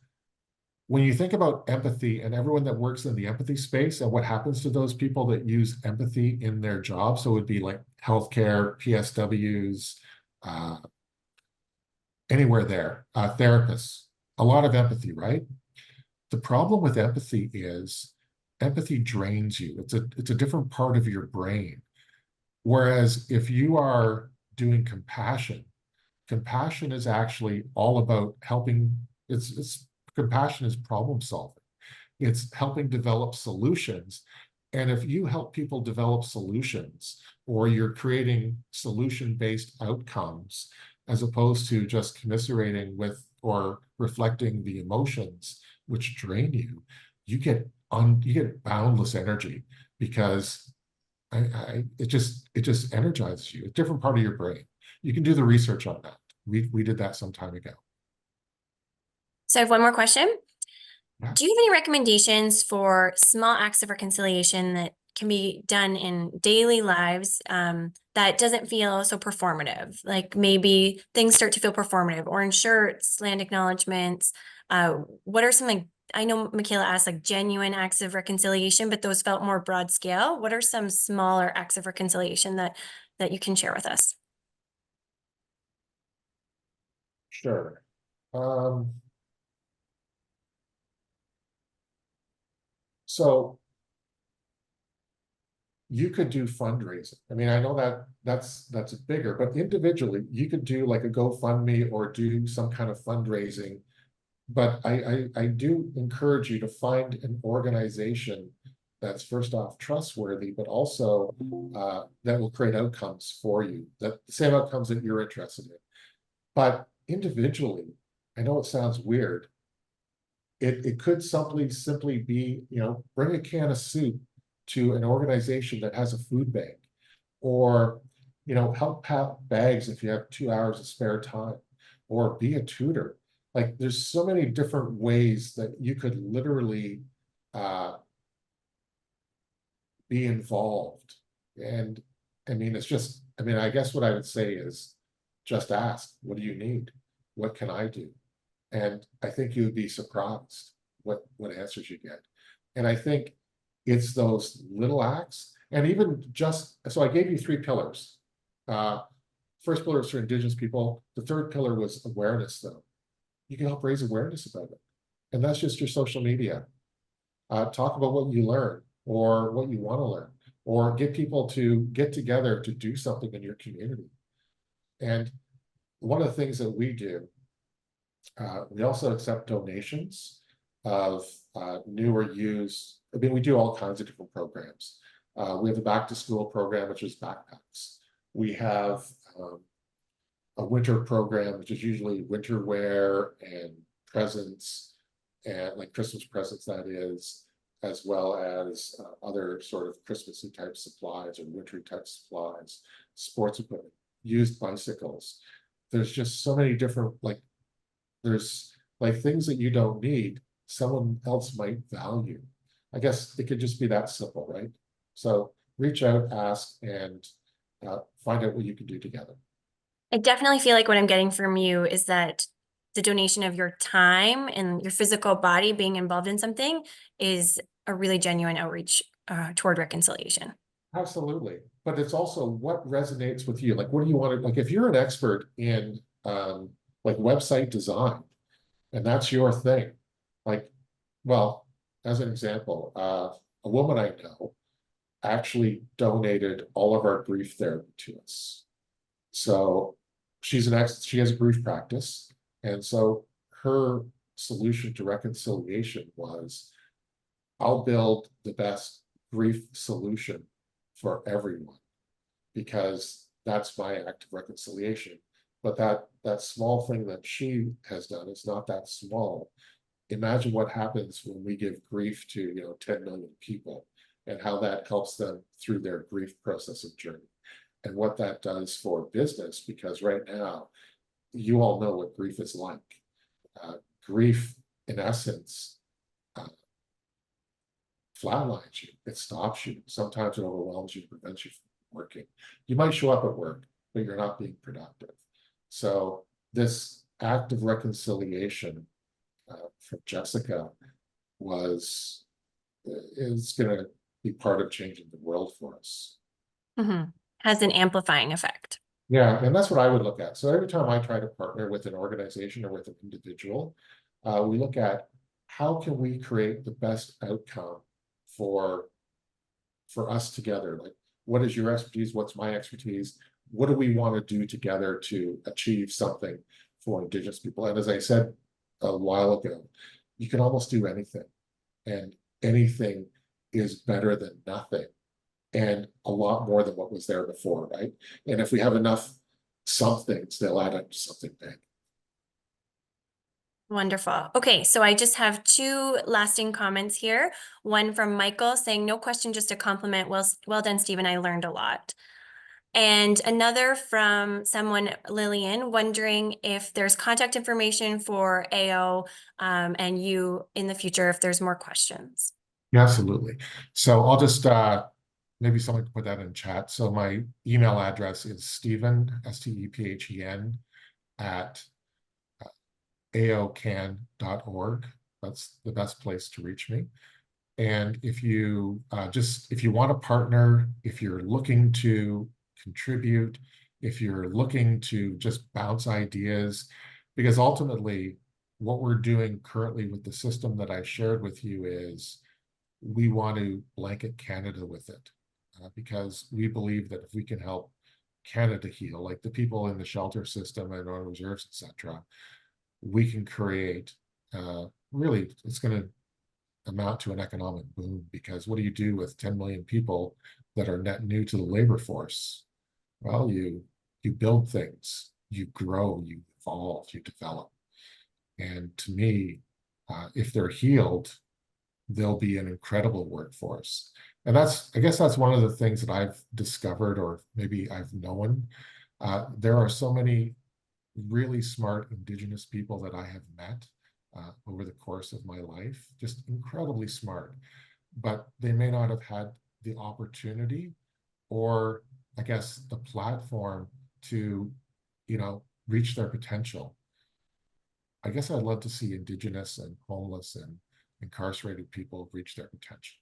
when you think about empathy and everyone that works in the empathy space and what happens to those people that use empathy in their job, so it would be like healthcare, PSWs, anywhere there, therapists, a lot of empathy, right? The problem with empathy is empathy drains you. It's a different part of your brain. Whereas if you are doing compassion, compassion is actually all about helping. Compassion is problem solving. It's helping develop solutions. And if you help people develop solutions, or you're creating solution-based outcomes, as opposed to just commiserating with or reflecting the emotions which drain you, you get boundless energy, because it just energizes you. It's a different part of your brain. You can do the research on that. We did that some time ago. So I have one more question. Yeah. Do you have any recommendations for small acts of reconciliation that can be done in daily lives that doesn't feel so performative? Like maybe things start to feel performative, or in shirts, land acknowledgements. What are some, like, I know Michaela asked like genuine acts of reconciliation, but those felt more broad scale. What are some smaller acts of reconciliation that you can share with us? Sure. So you could do fundraising. I mean, I know that's bigger, but individually you could do like a GoFundMe or do some kind of fundraising. But I do encourage you to find an organization that's first off trustworthy, but also that will create outcomes for you, that the same outcomes that you're interested in. But individually, I know it sounds weird. It could simply be, bring a can of soup to an organization that has a food bank, or, help pack bags if you have 2 hours of spare time, or be a tutor. Like, there's so many different ways that you could literally be involved. And I mean, I guess what I would say is just ask, what do you need? what can I do? And I think you would be surprised what answers you get. And I think it's those little acts, and even just, so I gave you 3 pillars. First pillar is for Indigenous people. The third pillar was awareness, though. You can help raise awareness about it. And that's just your social media. Talk about what you learn or what you want to learn, or get people to get together to do something in your community. And one of the things that we do, we also accept donations of new or used. I mean, we do all kinds of different programs. We have a back to school program, which is backpacks. We have a winter program, which is usually winter wear and presents, and like Christmas presents, that is, as well as other sort of Christmassy type supplies or wintry type supplies, sports equipment, used bicycles. There's just so many different, like, there's like things that you don't need, someone else might value. I guess it could just be that simple, right? So reach out, ask, and find out what you can do together. I definitely feel like what I'm getting from you is that the donation of your time and your physical body being involved in something is a really genuine outreach toward reconciliation. Absolutely. But it's also what resonates with you. Like, what do you want to, like, if you're an expert in like website design, and that's your thing, like, well, as an example, a woman I know actually donated all of our grief therapy to us. So she has a grief practice. And so her solution to reconciliation was, I'll build the best grief solution for everyone, because that's my act of reconciliation. But that small thing that she has done is not that small. Imagine what happens when we give grief to 10 million people, and how that helps them through their grief process and journey, and what that does for business. Because right now, you all know what grief is like. Grief, in essence, flatlines you. It stops you. Sometimes it overwhelms you, prevents you from working. You might show up at work, but you're not being productive. So this act of reconciliation from Jessica is going to be part of changing the world for us. Mm-hmm. Has an amplifying effect. Yeah, and that's what I would look at. So every time I try to partner with an organization or with an individual, we look at how can we create the best outcome for us together. Like, what is your expertise? What's my expertise? What do we want to do together to achieve something for Indigenous people? And as I said a while ago, you can almost do anything, and anything is better than nothing, and a lot more than what was there before, right? And if we have enough somethings, they'll add up to something big. Wonderful. Okay, so I just have 2 lasting comments here. One from Michael saying, no question, just a compliment. Well done, Stephen. I learned a lot. And another from someone, Lillian, wondering if there's contact information for AO and you in the future, if there's more questions. Yeah, absolutely. So I'll just, maybe someone can put that in chat. So my email address is Stephen, STEPHEN, at aocan.org. That's the best place to reach me. And if you if you want to partner, if you're looking to contribute, if you're looking to just bounce ideas, because ultimately what we're doing currently with the system that I shared with you is we want to blanket Canada with it, because we believe that if we can help Canada heal, like the people in the shelter system and our reserves, etc., we can create, really, it's going to amount to an economic boom. Because what do you do with 10 million people that are net new to the labor force? Well, you build things, you grow, you evolve, you develop. And to me, if they're healed, they'll be an incredible workforce. And I guess that's one of the things that I've discovered, or maybe I've known. There are so many really smart Indigenous people that I have met over the course of my life, just incredibly smart, but they may not have had the opportunity, or I guess the platform to, reach their potential. I guess I'd love to see Indigenous and homeless and incarcerated people reach their potential.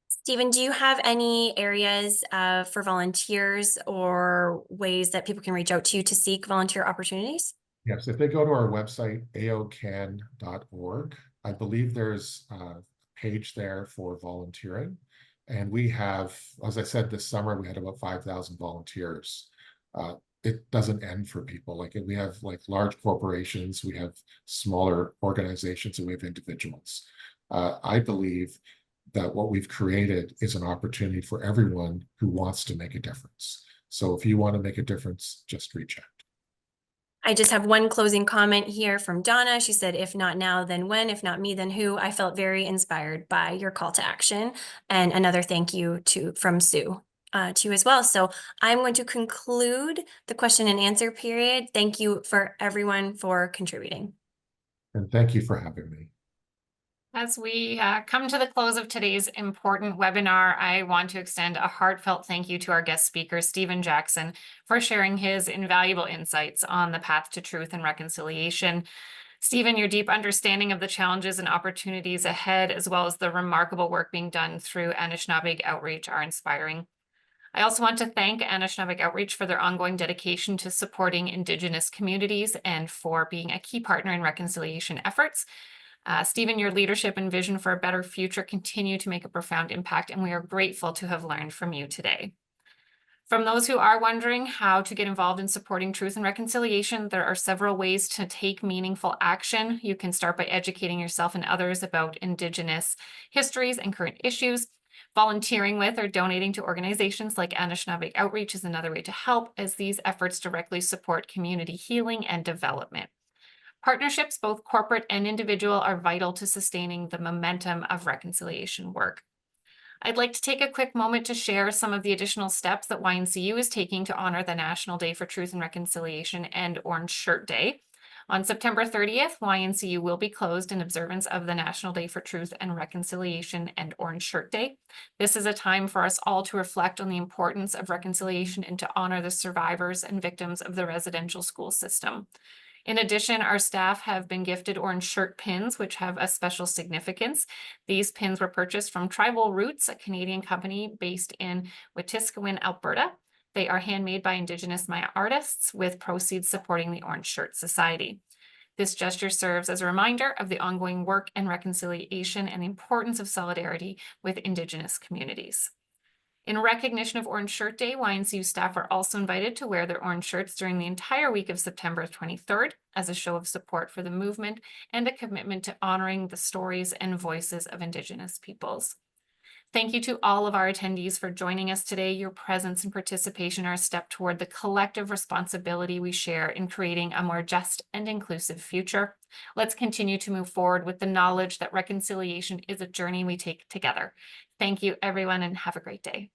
Stephen, do you have any areas for volunteers or ways that people can reach out to you to seek volunteer opportunities? Yes, if they go to our website, aocan.org, I believe there's a page there for volunteering. And we have, as I said, this summer, we had about 5,000 volunteers. It doesn't end for people. Like we have like large corporations, we have smaller organizations, and we have individuals. I believe that what we've created is an opportunity for everyone who wants to make a difference. So if you want to make a difference, just reach out. I just have one closing comment here from Donna. She said, if not now, then when? If not me, then who? I felt very inspired by your call to action. And another thank you from Sue to you as well. So I'm going to conclude the question and answer period. Thank you for everyone for contributing. And thank you for having me. As we come to the close of today's important webinar, I want to extend a heartfelt thank you to our guest speaker, Stephen Jackson, for sharing his invaluable insights on the path to truth and reconciliation. Stephen, your deep understanding of the challenges and opportunities ahead, as well as the remarkable work being done through Anishnabeg Outreach, are inspiring. I also want to thank Anishnabeg Outreach for their ongoing dedication to supporting Indigenous communities and for being a key partner in reconciliation efforts. Stephen, your leadership and vision for a better future continue to make a profound impact, and we are grateful to have learned from you today. From those who are wondering how to get involved in supporting truth and reconciliation, there are several ways to take meaningful action. You can start by educating yourself and others about Indigenous histories and current issues. Volunteering with or donating to organizations like Anishnabeg Outreach is another way to help, as these efforts directly support community healing and development. Partnerships, both corporate and individual, are vital to sustaining the momentum of reconciliation work. I'd like to take a quick moment to share some of the additional steps that YNCU is taking to honor the National Day for Truth and Reconciliation and Orange Shirt Day. On September 30th, YNCU will be closed in observance of the National Day for Truth and Reconciliation and Orange Shirt Day. This is a time for us all to reflect on the importance of reconciliation and to honor the survivors and victims of the residential school system. In addition, our staff have been gifted orange shirt pins, which have a special significance. These pins were purchased from Tribal Roots, a Canadian company based in Wetaskiwin, Alberta. They are handmade by Indigenous Maya artists, with proceeds supporting the Orange Shirt Society. This gesture serves as a reminder of the ongoing work and reconciliation and the importance of solidarity with Indigenous communities. In recognition of Orange Shirt Day, YNCU staff are also invited to wear their orange shirts during the entire week of September 23rd as a show of support for the movement and a commitment to honoring the stories and voices of Indigenous peoples. Thank you to all of our attendees for joining us today. Your presence and participation are a step toward the collective responsibility we share in creating a more just and inclusive future. Let's continue to move forward with the knowledge that reconciliation is a journey we take together. Thank you, everyone, and have a great day.